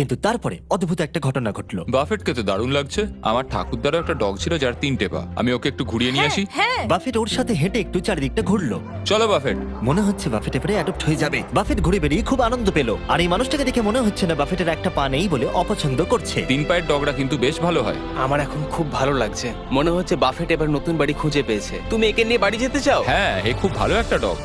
কিন্তু তারপরে অদ্ভুত একটা ঘটনা ঘটলো। বাফেটকে তো দারুণ লাগছে। আমার ঠাকুরদারও একটা ডগ ছিল যার 3টে পা। আমি ওকে একটু ঘুরিয়ে নিয়ে আসি। হ্যাঁ, বাফেট ওর সাথে হেঁটে একটু চারিদিকটা ঘুরলো। চলো বাফেট। মনে হচ্ছে বাফেট এবারে অ্যাডপ্ট হয়ে যাবে। বাফেট ঘুরে বেরিয়ে খুব আনন্দ পেল, আর এই মানুষটাকে দেখে মনে হচ্ছে না বাফেটের একটা পা নেই বলে অপছন্দ করছে। 3 পায়ের ডগরা কিন্তু বেশ ভালো হয়। আমার এখন খুব ভালো লাগছে। মনে হচ্ছে বাফেট এবার নতুন বাড়ি খুঁজে পেয়েছে। তুমি একে নিয়ে বাড়ি যেতে চাও? হ্যাঁ, এ খুব ভালো একটা ডগ।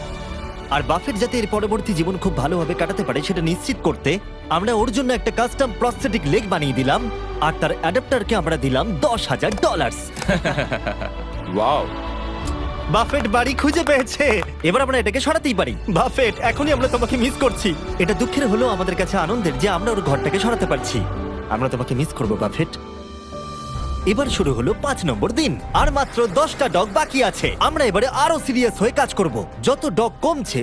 আর বাফেট যাতে এর পরবর্তী জীবন খুব ভালোভাবে কাটাতে পারে সেটা নিশ্চিত করতে আমরা ওর জন্য একটা কাস্টম প্রস্থেটিক লেগ বানিয়ে দিলাম, আর তার অ্যাডাপ্টারকে আমরা দিলাম $10,000। ওয়াও। বাফেট বাড়ি খুঁজে পেয়েছে, এবার আমরা এটাকে সরাতেই পারি। বাফেট, এখনই আমরা তোমাকে মিস করছি। এটা দুঃখের হলো আমাদের কাছে আনন্দের যে আমরা ওর ঘরটাকে সরাতে পারছি। আমরা তোমাকে মিস করবো বাফেট। এবার শুরু হলো 5 নম্বর দিন, আর মাত্র 10টা ডগ বাকি আছে। আমরা এবারে আরো সিরিয়াস হয়ে কাজ করব। যত ডগ কমছে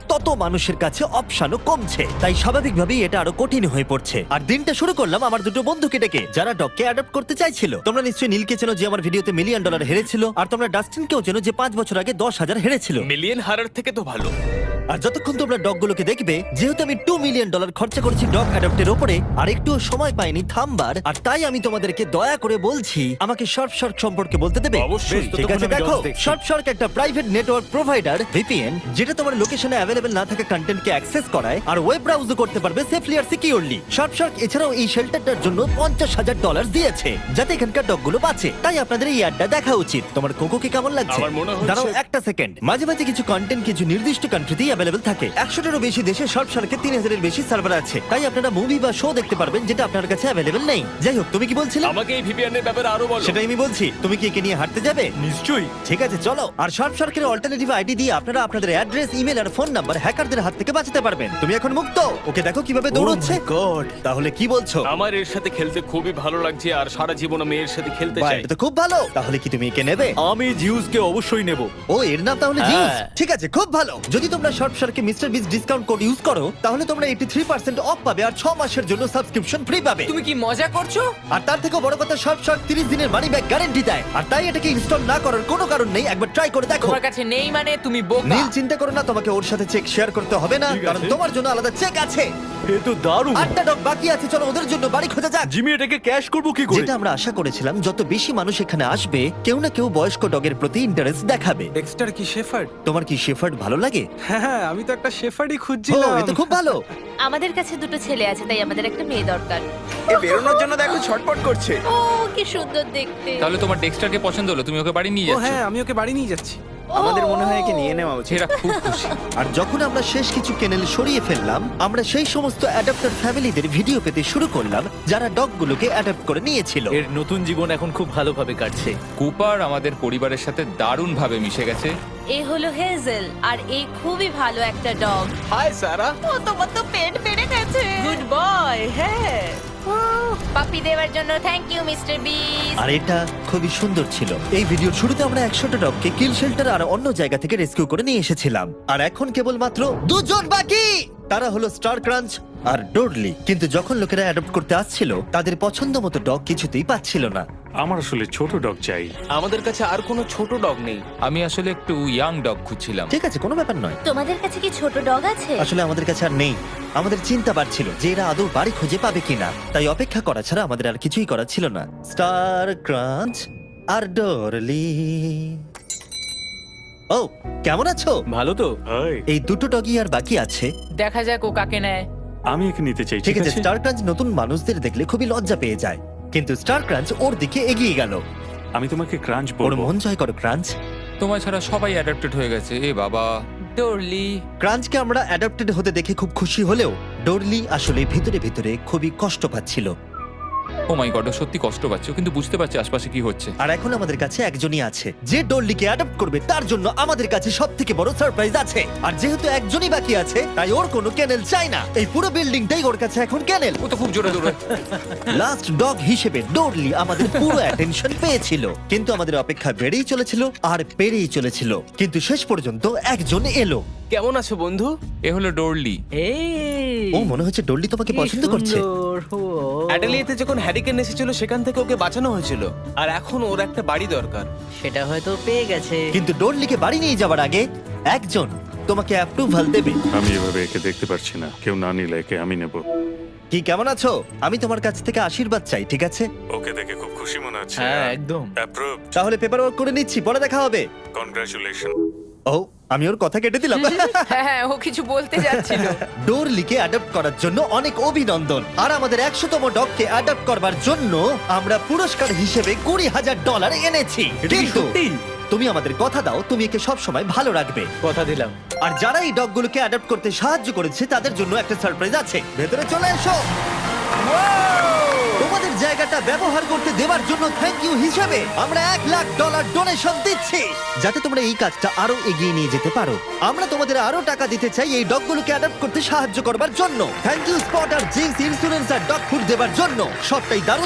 তত মানুষের কাছে অপশনও কমছে, তাই স্বাভাবিকভাবেই এটা আরো কঠিন হয়ে পড়ছে। আর দিনটা শুরু করলাম আমার দুটো বন্ধুকে ডেকে, যারা ডগকে অ্যাডপ্ট করতে চাইছিল। তোমরা নিশ্চয়ই নীলকে চেনো, যে আমার ভিডিওতে $1 মিলিয়ন হেরেছিল, আর তোমরা ডাস্টিনকেও চেনো, যে 5 বছর আগে 10,000 হেরেছিল। মিলিয়ন হারার থেকে তো ভালো। আর যতক্ষণ তোমরা ডগগুলোকে দেখবে, যেহেতু আমি $2 মিলিয়ন খরচা করেছি ডগ অ্যাডপ্টের উপরে, আর একটুও সময় পাইনি থামবার, আর তাই আমি তোমাদেরকে দয়া করে বলছি আমাকে শার্ক সম্পর্কে বলতে দেবে। অবশ্যই। ঠিক আছে, দেখো, শার্ক একটা প্রাইভেট নেটওয়ার্ক প্রোভাইডার, ভিপিএন, যেটা তোমার লোকেশনে অ্যাভেলেবল না থাকা কন্টেন্টকে অ্যাক্সেস করায় আর ওয়েব ব্রাউজও করতে পারবে সেফলি আর সিকিউরলি। শার্ক এছাড়াও এই শেল্টারটার জন্য $50,000 দিয়েছে, যাতে এখানকার ডগগুলো বাঁচে। তাই আপনাদের এই অ্যাডটা দেখা উচিত। তোমার কোকোকে কেমন লাগছে? আমার মনে হচ্ছে- দাঁড়াও একটা সেকেন্ড। মাঝে মাঝে কিছু কন্টেন্ট কিছু নির্দিষ্ট কান্ট্রিতেই অ্যাভেলেবল থাকে। 100টারও বেশি দেশে শার্কের 3,000-এর বেশি সার্ভার আছে, তাই আপনারা মুভি বা শো দেখতে পারবেন যেটা আপনার কাছে অ্যাভেলেবল নেই। যাই হোক, তুমি কি বলছিলে? আমাকে এই ভিপিএন এর ব্যাপারে আরো বলো। সেটাই আমি বলছি। তুমি কি একে নিয়ে হাঁটতে যাবে? নিশ্চয়ই। ঠিক আছে, চলো। আর শার্কের অল্টারনেটিভ আইডি দিয়ে আপনারা আপনাদের অ্যাড্রেস, ইমেল আর ফোন নাম্বার হ্যাকারদের হাত থেকে বাঁচাতে পারবেন। তুমি এখন মুক্ত। ওকে দেখো কিভাবে দৌড়চ্ছে। গড, তাহলে কি বলছো? আমার এর সাথে খেলতে খুবই ভালো লাগছে আর সারা জীবন আমি এর সাথে খেলতে বাহ, চাই। এটা তো খুব ভালো। তাহলে কি তুমি একে নেবে? আমি জিউসকে অবশ্যই নেব। ও, এর নাম তাহলে জিউস। হ্যাঁ। ঠিক আছে, খুব ভালো। যদি তোমরা শার্কে মিস্টার বিস ডিসকাউন্ট কোড ইউজ করো, তাহলে তোমরা 83% অফ পাবে আর 6 মাসের জন্য সাবস্ক্রিপশন ফ্রি পাবে। তুমি কি মজা করছো? আর তার থেকেও বড় কথা, শার্ক 30 দিনের মানি ব্যাক গ্যারান্টি দেয়। আর তাই এটাকে ইনস্টল না করার কোনো কারণ নেই। একবার ট্রাই করে দেখো। তোমার কাছে নেই মানে তুমি বোকা। নীল, চিন্তা করো না, তোমাকে ওর সাথে চেক শেয়ার করতে হবে না, ঠিক আছে। কারণ তোমার জন্য আলাদা চেক আছে। এ তো দারুণ। 8টা ডগ বাকি আছে, চলো ওদের জন্য বাড়ি খোঁজা যাক। জিমি, এটাকে ক্যাশ করব কি করে? যেটা আমরা আশা করেছিলাম, যত বেশি মানুষ এখানে আসবে, কেউ না কেউ বয়স্ক ডগের প্রতি ইন্টারেস্ট দেখাবে। ডেক্সটার কি শেফার্ড? তোমার কি শেফার্ড ভালো লাগে? হ্যাঁ, আমি তো একটা শেফার্ডই ও, খুঁজছিলাম। এ তো খুব ভালো। আমাদের কাছে দুটো ছেলে আছে, তাই আমাদের একটা মেয়ে দরকার। এ বেরোনোর জন্য দেখো ছটপট করছে। ও কি সুন্দর দেখতে। তাহলে তোমার ডেক্সটারকে পছন্দ হলো, তুমি ওকে বাড়ি নিয়ে ও যাচ্ছ। হ্যাঁ, আমি ওকে বাড়ি নিয়ে যাচ্ছি। আমাদের মনে হয় একে নিয়ে নেওয়া উচিত। এরা খুব খুশি। আর যখন আমরা শেষ কিছু কেনেল সরিয়ে ফেললাম, আমরা সেই সমস্ত অ্যাডাপ্টার ফ্যামিলিদের ভিডিও পেতে শুরু করলাম যারা ডগগুলোকে অ্যাডাপ্ট করে নিয়েছিল। এর নতুন জীবন এখন খুব ভালোভাবে কাটছে। কুপার আমাদের পরিবারের সাথে দারুণভাবে মিশে গেছে। এ হলো হেজেল, আর এ খুবই ভালো একটা ডগ। হাই সারা। ও তোমার তো পেট বেড়ে গেছে। Good boy. হ্যাঁ, পাপি দেওয়ার জন্য থ্যাংক ইউ মিস্টার বিস। আর এটা খুবই সুন্দর ছিল। এই ভিডিওর শুরুতে আমরা 100টা ডগকে কিল শেল্টার আর অন্য জায়গা থেকে রেস্কিউ করে নিয়ে এসেছিলাম, আর এখন কেবলমাত্র 2 জন বাকি। তারা হলো স্টার ক্রাঞ্চ আর ডোডলি। কিন্তু যখন লোকেরা অ্যাডপ্ট করতে আসছিল, তাদের পছন্দ মতো ডগ কিছুতেই পাচ্ছিল না। আমার আসলে ছোট ডগ চাই। আমাদের কাছে আর কোনো ছোট ডগ নেই। আমি আসলে একটু ইয়াং ডগ খুঁজছিলাম। ঠিক আছে, কোনো ব্যাপার নয়। তোমাদের কাছে কি ছোট ডগ আছে? আসলে আমাদের কাছে আর নেই। আমাদের চিন্তা বাড়ছিল যে এরা আদৌ বাড়ি খুঁজে পাবে কিনা, তাই অপেক্ষা করা ছাড়া আমাদের আর কিছুই করার ছিল না। স্টার ক্রাঞ্চ আর ডোরলি। ও, কেমন আছো? ভালো তো? হাই, এই দুটো ডগই আর বাকি আছে। দেখা যাক ও কাকে নেয়। আমি একে নিতে চাই। ঠিক আছে, স্টার ক্রাঞ্চ নতুন মানুষদের দেখলে খুবই লজ্জা পেয়ে যায়, কিন্তু স্টার ক্রাঞ্চ ওর দিকে এগিয়ে গেল। আমি তোমাকে ক্রাঞ্চ ওর বলবো। মন জয় করো ক্রাঞ্চ। তোমায় ছাড়া সবাই অ্যাডাপ্টেড হয়ে গেছে। এ বাবা। ডরলি। ক্রাঞ্চকে আমরা অ্যাডাপ্টেড হতে দেখে খুব খুশি হলেও ডোরলি আসলে ভিতরে ভিতরে খুবই কষ্ট পাচ্ছিল। ও মাই গড, সত্যি কষ্ট পাচ্ছে, কিন্তু বুঝতে পারছে আশপাশে কি হচ্ছে। আর এখন আমাদের কাছে একজনই আছে যে ডোরলিকে অ্যাডপ্ট করবে। তার জন্য আমাদের কাছে সবথেকে বড় সারপ্রাইজ আছে। আর যেহেতু একজনই বাকি আছে, তাই ওর কোনো কেনেল চাই না। এই পুরো বিল্ডিংটাই ওর কাছে এখন কেনেল। ও তো খুব জোরে দৌড়ে। লাস্ট ডগ হিসেবে ডোরলি আমাদের পুরো অ্যাটেনশন পেয়েছিল, কিন্তু আমাদের অপেক্ষা বেড়েই চলেছিল আর বেড়েই চলেছিল। কিন্তু শেষ পর্যন্ত একজন এলো। কেমন আছো বন্ধু? এ হলো ডোরলি। এই ও, মনে হচ্ছে ডোরলি তোমাকে কি পছন্দ করছে। সুন্দর। ও। অ্যাডেলিয়াতে যখন হ্যারিকেন এসেছিল সেখান থেকে ওকে বাঁচানো হয়েছিল, আর এখন ওর একটা বাড়ি দরকার। সেটা হয়তো পেয়ে গেছে। কিন্তু ডোরলিকে বাড়ি নিয়ে যাওয়ার আগে একজন তোমাকে অ্যাপ্রুভাল দেবে। আমি এভাবে একে দেখতে পারছি না। কেউ না নিলে একে আমি নেব। কি কেমন আছো? আমি তোমার কাছ থেকে আশীর্বাদ চাই, ঠিক আছে? ওকে দেখে খুব খুশি মনে হচ্ছে হ্যাঁ একদম। অ্যাপ্রুভ। তাহলে পেপার ওয়ার্ক করে নিচ্ছি, পরে দেখা হবে। কনগ্রাচুলেশন। ও, আমি ওর কথা কেটে দিলাম। হ্যাঁ ও কিছু বলতে যাচ্ছিল। ডোরলিকে অ্যাডপ্ট করার জন্য অনেক অভিনন্দন। আর আমাদের 100তম ডগকে অ্যাডপ্ট করবার জন্য আমরা পুরস্কার হিসেবে $20,000 এনেছি। কিন্তু তুমি আমাদের কথা দাও, তুমি একে সব সময় ভালো রাখবে। কথা দিলাম। আর যারা এই ডগগুলোকে অ্যাডপ্ট করতে সাহায্য করেছে তাদের জন্য একটা সারপ্রাইজ আছে। ভেতরে চলে এসো। তোমাদের জায়গাটা ব্যবহার করতে দেওয়ার জন্য থ্যাংক ইউ হিসেবে আমরা $1,00,000 ডোনেশন দিচ্ছি, যাতে তোমরা এই কাজটা আরো এগিয়ে নিয়ে যেতে পারো। আমরা তোমাদের আরো টাকা দিতে চাই এই ডগগুলোকে অ্যাডপ্ট করতে সাহায্য করবার জন্য। থ্যাংক ইউ স্পট আর জিঙ্কস ইন্স্যুরেন্স আর ডগ ফুড দেওয়ার জন্য। সবটাই দারুণ।